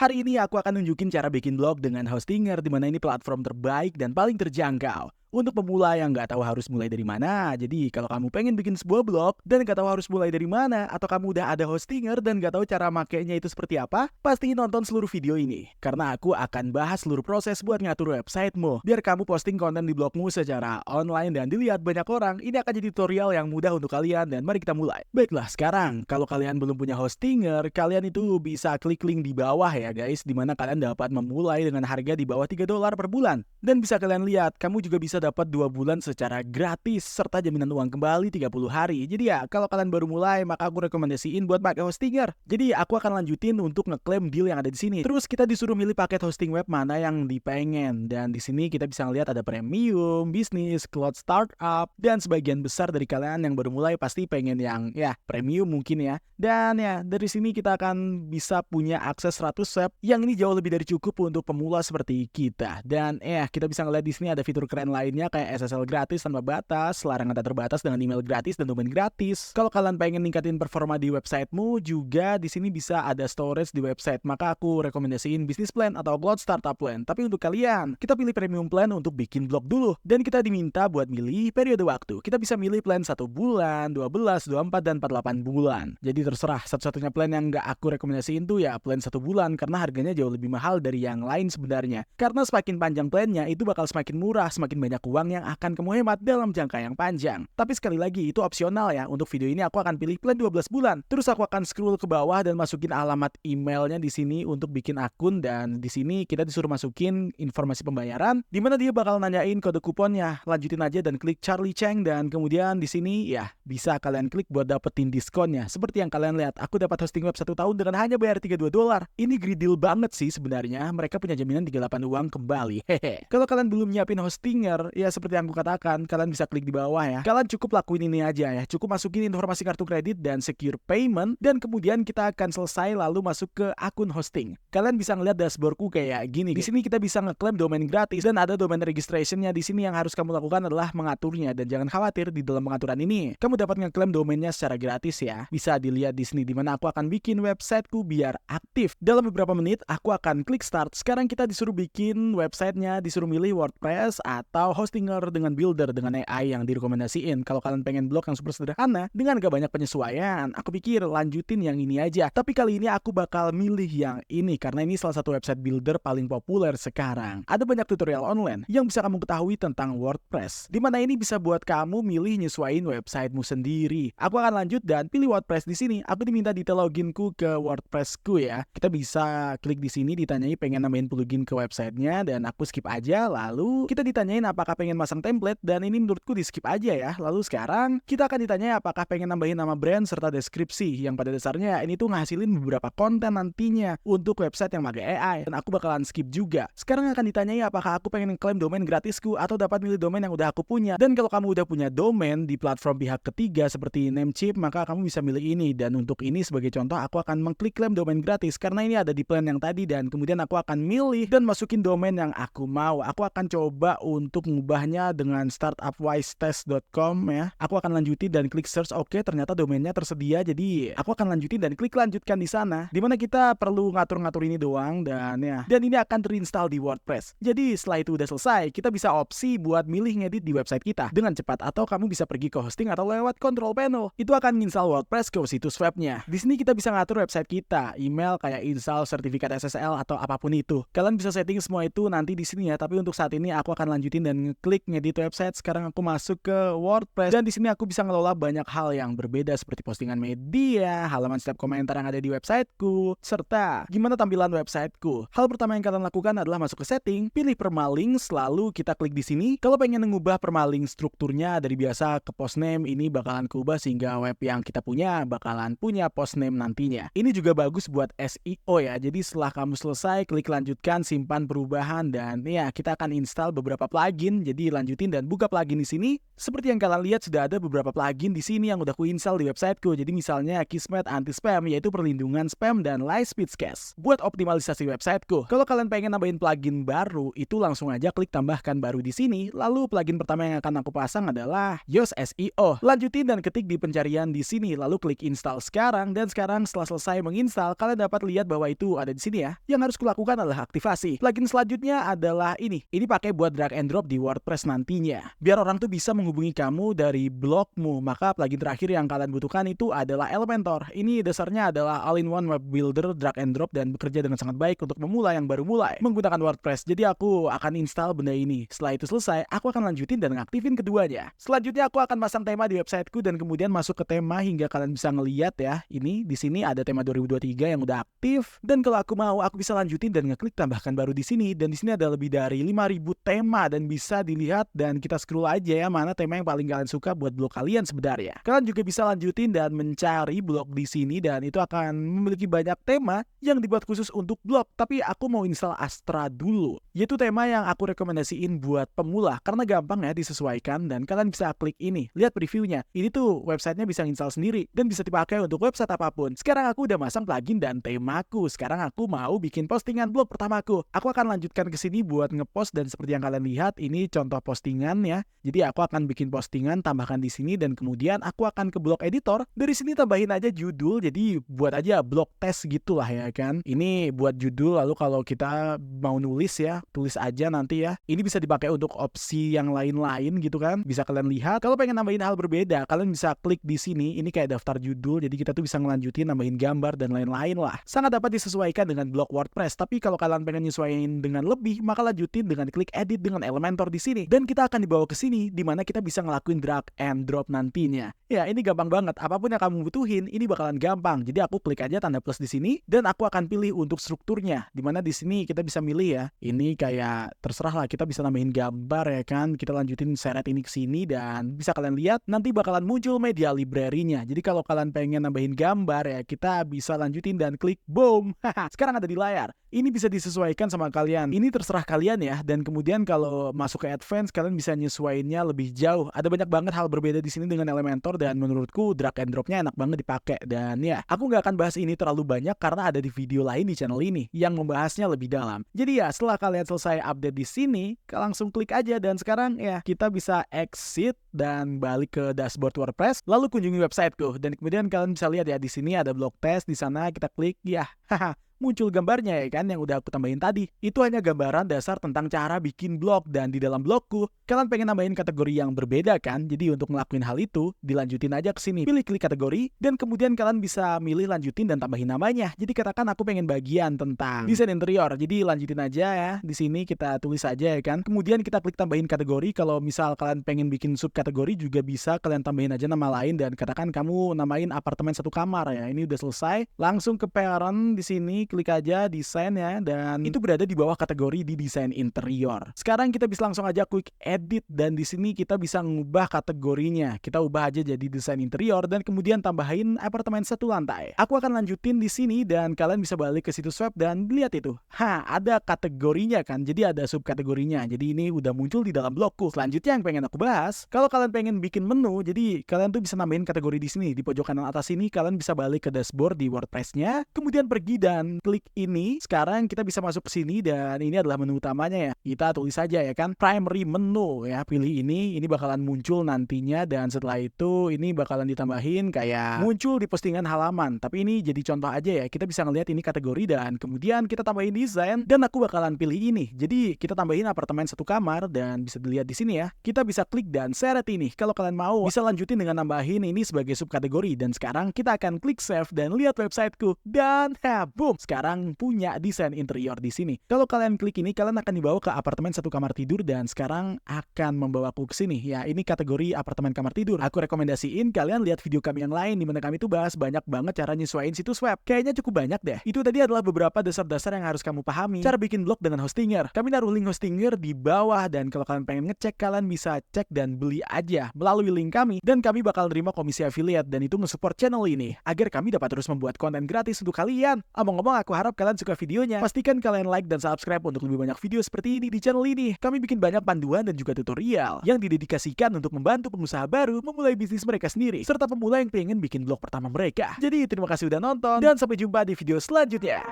Hari ini aku akan nunjukin cara bikin blog dengan Hostinger, di mana ini platform terbaik dan paling terjangkau untuk pemula yang nggak tahu harus mulai dari mana. Jadi kalau kamu pengen bikin sebuah blog dan nggak tahu harus mulai dari mana, atau kamu udah ada Hostinger dan nggak tahu cara makainya itu seperti apa, pasti nonton seluruh video ini. Karena aku akan bahas seluruh proses buat ngatur websitemu, biar kamu posting konten di blogmu secara online dan dilihat banyak orang. Ini akan jadi tutorial yang mudah untuk kalian dan mari kita mulai. Baiklah, sekarang kalau kalian belum punya Hostinger, kalian itu bisa klik link di bawah ya guys, dimana kalian dapat memulai dengan harga di bawah $3 per bulan. Dan bisa kalian lihat, kamu juga bisa dapat 2 bulan secara gratis serta jaminan uang kembali 30 hari. Jadi ya, kalau kalian baru mulai, maka aku rekomendasiin buat pakai Hostinger. Jadi aku akan lanjutin untuk ngeklaim deal yang ada di sini. Terus kita disuruh milih paket hosting web mana yang dipengen. Dan di sini kita bisa ngeliat ada premium, bisnis, cloud startup, dan sebagian besar dari kalian yang baru mulai pasti pengen yang ya premium mungkin ya. Dan ya, dari sini kita akan bisa punya akses 100 web yang ini jauh lebih dari cukup untuk pemula seperti kita. Dan kita bisa ngeliat di sini ada fitur keren lainnya kayak SSL gratis tanpa batas, larangan tak terbatas dengan email gratis dan domain gratis. Kalau kalian pengen ningkatin performa di websitemu, juga di sini bisa ada storage di website. Maka aku rekomendasiin business plan atau cloud startup plan. Tapi untuk kalian, kita pilih premium plan untuk bikin blog dulu. Dan kita diminta buat milih periode waktu. Kita bisa milih plan 1 bulan, 12, 24, dan 48 bulan. Jadi terserah, satu-satunya plan yang nggak aku rekomendasiin tuh ya plan 1 bulan, karena harganya jauh lebih mahal dari yang lain sebenarnya. Karena semakin panjang plannya, itu bakal semakin murah, semakin banyak uang yang akan kamu hemat dalam jangka yang panjang. Tapi sekali lagi, itu opsional ya. Untuk video ini aku akan pilih plan 12 bulan. Terus aku akan scroll ke bawah dan masukin alamat emailnya di sini untuk bikin akun. Dan di sini kita disuruh masukin informasi pembayaran, dimana dia bakal nanyain kode kuponnya. Lanjutin aja dan klik Charlie Cheng. Dan kemudian di sini ya bisa kalian klik buat dapetin diskonnya. Seperti yang kalian lihat, aku dapat hosting web 1 tahun dengan hanya bayar $32. Ini great deal banget sih sebenarnya. Mereka punya jaminan 38 uang kembali. Hehe. Kalau kalian belum nyiapin Hostinger, ya seperti yang aku katakan, kalian bisa klik di bawah ya. Kalian cukup lakuin ini aja ya. Cukup masukin informasi kartu kredit dan secure payment, dan kemudian kita akan selesai lalu masuk ke akun hosting. Kalian bisa ngeliat dashboardku kayak gini. Di sini kita bisa ngeklaim domain gratis dan ada domain registrationnya. Di sini yang harus kamu lakukan adalah mengaturnya, dan jangan khawatir, di dalam pengaturan ini kamu dapat ngeklaim domainnya secara gratis ya. Bisa dilihat di sini dimana aku akan bikin websiteku biar aktif. Dalam beberapa menit aku akan klik start. Sekarang kita disuruh bikin websitenya, disuruh milih WordPress atau Hostinger dengan Builder dengan AI yang direkomendasiin. Kalau kalian pengen blog yang super sederhana dengan gak banyak penyesuaian, aku pikir lanjutin yang ini aja. Tapi kali ini aku bakal milih yang ini karena ini salah satu website builder paling populer sekarang. Ada banyak tutorial online yang bisa kamu ketahui tentang WordPress, dimana ini bisa buat kamu milih nyesuaiin websitemu sendiri. Aku akan lanjut dan pilih WordPress di sini. Aku diminta detail loginku ke WordPressku ya. Kita bisa klik di sini, ditanyai pengen nambahin plugin ke websitenya, dan aku skip aja. Lalu kita ditanyain apakah pengen masang template, dan ini menurutku di skip aja ya. Lalu sekarang kita akan ditanyai apakah pengen nambahin nama brand serta deskripsi, yang pada dasarnya ini tuh ngasilin beberapa konten nantinya untuk website yang pakai AI, dan aku bakalan skip juga. Sekarang akan ditanyai apakah aku pengen klaim domain gratisku atau dapat milih domain yang udah aku punya. Dan kalau kamu udah punya domain di platform pihak ketiga seperti Namecheap, maka kamu bisa milih ini. Dan untuk ini sebagai contoh, aku akan mengklik klaim domain gratis karena ini ada di plan yang tadi, dan kemudian aku akan milih dan masukin domain yang aku mau. Aku akan coba untuk mengubahnya dengan startupwisetest.com ya. Aku akan lanjutin dan klik search. Oke, ternyata domainnya tersedia, jadi aku akan lanjutin dan klik lanjutkan di sana, dimana kita perlu ngatur-ngatur ini doang, dan ya, dan ini akan terinstall di WordPress. Jadi setelah itu udah selesai, kita bisa opsi buat milih ngedit di website kita dengan cepat, atau kamu bisa pergi ke hosting atau lewat control panel. Itu akan install WordPress ke situs webnya. Di sini kita bisa ngatur website kita, email kayak install sertifikat SSL atau apapun itu. Kalian bisa setting semua itu nanti di sini ya. Tapi untuk saat ini aku akan lanjutin dan ngeklik ngedit website. Sekarang aku masuk ke WordPress, dan di sini aku bisa ngelola banyak hal yang berbeda seperti postingan media, halaman setiap komentar yang ada di websiteku, serta gimana tampilan websiteku. Hal pertama yang kalian lakukan adalah masuk ke setting, pilih permalinks, lalu kita klik di sini. Kalau pengen mengubah permalinks strukturnya dari biasa ke postname, ini bakalan keubah sehingga web yang kita punya bakalan punya postname nantinya. Ini juga bagus buat SEO ya. Jadi setelah kamu selesai, klik lanjutkan, simpan perubahan, dan ya kita akan install beberapa plugin plugin. Jadi lanjutin dan buka plugin di sini. Seperti yang kalian lihat sudah ada beberapa plugin di sini yang udah ku install di websiteku. Jadi misalnya Kismet Anti-Spam, yaitu perlindungan spam dan Lightspeed Cache buat optimalisasi websiteku. Kalau kalian pengen nambahin plugin baru, itu langsung aja klik tambahkan baru di sini. Lalu plugin pertama yang akan aku pasang adalah Yoast SEO. Lanjutin dan ketik di pencarian di sini, lalu klik install sekarang. Dan sekarang setelah selesai menginstal, kalian dapat lihat bahwa itu ada di sini ya. Yang harus kulakukan adalah aktivasi. Plugin selanjutnya adalah ini. Ini pakai buat drag and drop di WordPress nantinya. Biar orang tuh bisa menghubungi kamu dari blogmu, maka plugin terakhir yang kalian butuhkan itu adalah Elementor. Ini dasarnya adalah all-in-one web builder, drag and drop, dan bekerja dengan sangat baik untuk pemula yang baru mulai menggunakan WordPress. Jadi aku akan install benda ini. Setelah itu selesai, aku akan lanjutin dan ngaktifin keduanya. Selanjutnya aku akan pasang tema di websiteku dan kemudian masuk ke tema hingga kalian bisa ngeliat ya. Ini di sini ada tema 2023 yang udah aktif, dan kalau aku mau, aku bisa lanjutin dan ngeklik tambahkan baru di sini. Dan di sini ada lebih dari 5.000 tema dan bisa dilihat, dan kita scroll aja ya mana tema yang paling kalian suka buat blog kalian sebenarnya. Kalian juga bisa lanjutin dan mencari blog di sini, dan itu akan memiliki banyak tema yang dibuat khusus untuk blog. Tapi aku mau install Astra dulu, yaitu tema yang aku rekomendasiin buat pemula karena gampang ya disesuaikan, dan kalian bisa klik ini, lihat previewnya. Ini tuh websitenya bisa install sendiri dan bisa dipakai untuk website apapun. Sekarang aku udah masang plugin dan temaku. Sekarang aku mau bikin postingan blog pertamaku. Aku akan lanjutkan ke sini buat ngepost, dan seperti yang kalian lihat ini contoh postingan ya. Jadi aku akan bikin postingan, tambahkan di sini, dan kemudian aku akan ke blog editor. Dari sini tambahin aja judul, jadi buat aja blog test gitulah ya kan. Ini buat judul, lalu kalau kita mau nulis ya, tulis aja nanti ya. Ini bisa dipakai untuk opsi yang lain-lain gitu kan. Bisa kalian lihat. Kalau pengen nambahin hal berbeda, kalian bisa klik di sini. Ini kayak daftar judul, jadi kita tuh bisa ngelanjutin, nambahin gambar dan lain-lain lah. Sangat dapat disesuaikan dengan blog WordPress. Tapi kalau kalian pengen nyesuaiin dengan lebih, maka lanjutin dengan klik edit dengan Elementor di sini. Dan kita akan dibawa ke sini, di mana kita bisa ngelakuin drag and drop nantinya. Ya, ini gampang banget. Apapun yang kamu butuhin, ini bakalan gampang. Jadi aku klik aja tanda plus di sini, dan aku akan pilih untuk strukturnya. Di mana di sini kita bisa milih ya. Ini kayak terserah lah, kita bisa nambahin gambar ya kan. Kita lanjutin seret ini ke sini, dan bisa kalian lihat nanti bakalan muncul media library-nya. Jadi kalau kalian pengen nambahin gambar ya, kita bisa lanjutin dan klik boom. Sekarang ada di layar. Ini bisa disesuaikan sama kalian. Ini terserah kalian ya. Dan kemudian kalau masuk ke advance, kalian bisa nyesuaiinnya lebih jauh. Ada banyak banget hal berbeda di sini dengan Elementor, dan menurutku drag and dropnya enak banget dipakai. Dan ya, aku nggak akan bahas ini terlalu banyak karena ada di video lain di channel ini yang membahasnya lebih dalam. Jadi ya, setelah kalian selesai update di sini, kalian langsung klik aja, dan sekarang ya kita bisa exit dan balik ke dashboard WordPress, lalu kunjungi websiteku. Dan kemudian kalian bisa lihat ya, di sini ada blog test, di sana kita klik ya. Muncul gambarnya ya kan, yang udah aku tambahin tadi. Itu hanya gambaran dasar tentang cara bikin blog, dan di dalam blogku kalian pengen nambahin kategori yang berbeda kan. Jadi untuk ngelakuin hal itu, dilanjutin aja ke sini, pilih klik kategori, dan kemudian kalian bisa milih lanjutin dan tambahin namanya. Jadi katakan aku pengen bagian tentang desain interior, jadi lanjutin aja ya. Di sini kita tulis aja ya kan. Kemudian kita klik tambahin kategori. Kalau misal kalian pengen bikin subkategori juga bisa kalian tambahin aja nama lain, dan katakan kamu namain apartemen 1 kamar ya. Ini udah selesai. Langsung ke parent di sini, klik aja desain ya, dan itu berada di bawah kategori di desain interior. Sekarang kita bisa langsung aja quick edit, dan di sini kita bisa mengubah kategorinya. Kita ubah aja jadi desain interior, dan kemudian tambahin apartemen 1 lantai. Aku akan lanjutin di sini, dan kalian bisa balik ke situs web dan lihat itu. Ada kategorinya kan. Jadi ada subkategorinya. Jadi ini udah muncul di dalam blogku. Selanjutnya yang pengen aku bahas, kalau kalian pengen bikin menu, jadi kalian tuh bisa nambahin kategori di sini. Di pojok kanan atas ini kalian bisa balik ke dashboard di WordPress-nya, kemudian pergi dan klik ini. Sekarang kita bisa masuk ke sini, dan ini adalah menu utamanya ya. Kita tulis saja ya kan, primary menu ya. Pilih ini bakalan muncul nantinya, dan setelah itu ini bakalan ditambahin kayak muncul di postingan halaman. Tapi ini jadi contoh aja ya. Kita bisa ngelihat ini kategori, dan kemudian kita tambahin desain, dan aku bakalan pilih ini. Jadi kita tambahin apartemen 1 kamar, dan bisa dilihat di sini ya. Kita bisa klik dan seret ini. Kalau kalian mau bisa lanjutin dengan nambahin ini sebagai subkategori, dan sekarang kita akan klik save dan lihat websiteku, dan boom, sekarang punya desain interior di sini. Kalau kalian klik ini, kalian akan dibawa ke apartemen 1 kamar tidur, dan sekarang akan membawaku ke sini. Ya, ini kategori apartemen kamar tidur. Aku rekomendasiin kalian lihat video kami yang lain, di mana kami tuh bahas banyak banget cara nyesuaiin situs web. Kayaknya cukup banyak deh. Itu tadi adalah beberapa dasar-dasar yang harus kamu pahami cara bikin blog dengan Hostinger. Kami naruh link Hostinger di bawah, dan kalau kalian pengen ngecek, kalian bisa cek dan beli aja melalui link kami, dan kami bakal terima komisi affiliate, dan itu nge-support channel ini agar kami dapat terus membuat konten gratis untuk kalian. Ngomong-ngomong, aku harap kalian suka videonya. Pastikan kalian like dan subscribe untuk lebih banyak video seperti ini di channel ini. Kami bikin banyak panduan dan juga tutorial yang didedikasikan untuk membantu pengusaha baru memulai bisnis mereka sendiri, serta pemula yang pengen bikin blog pertama mereka. Jadi terima kasih udah nonton, dan sampai jumpa di video selanjutnya.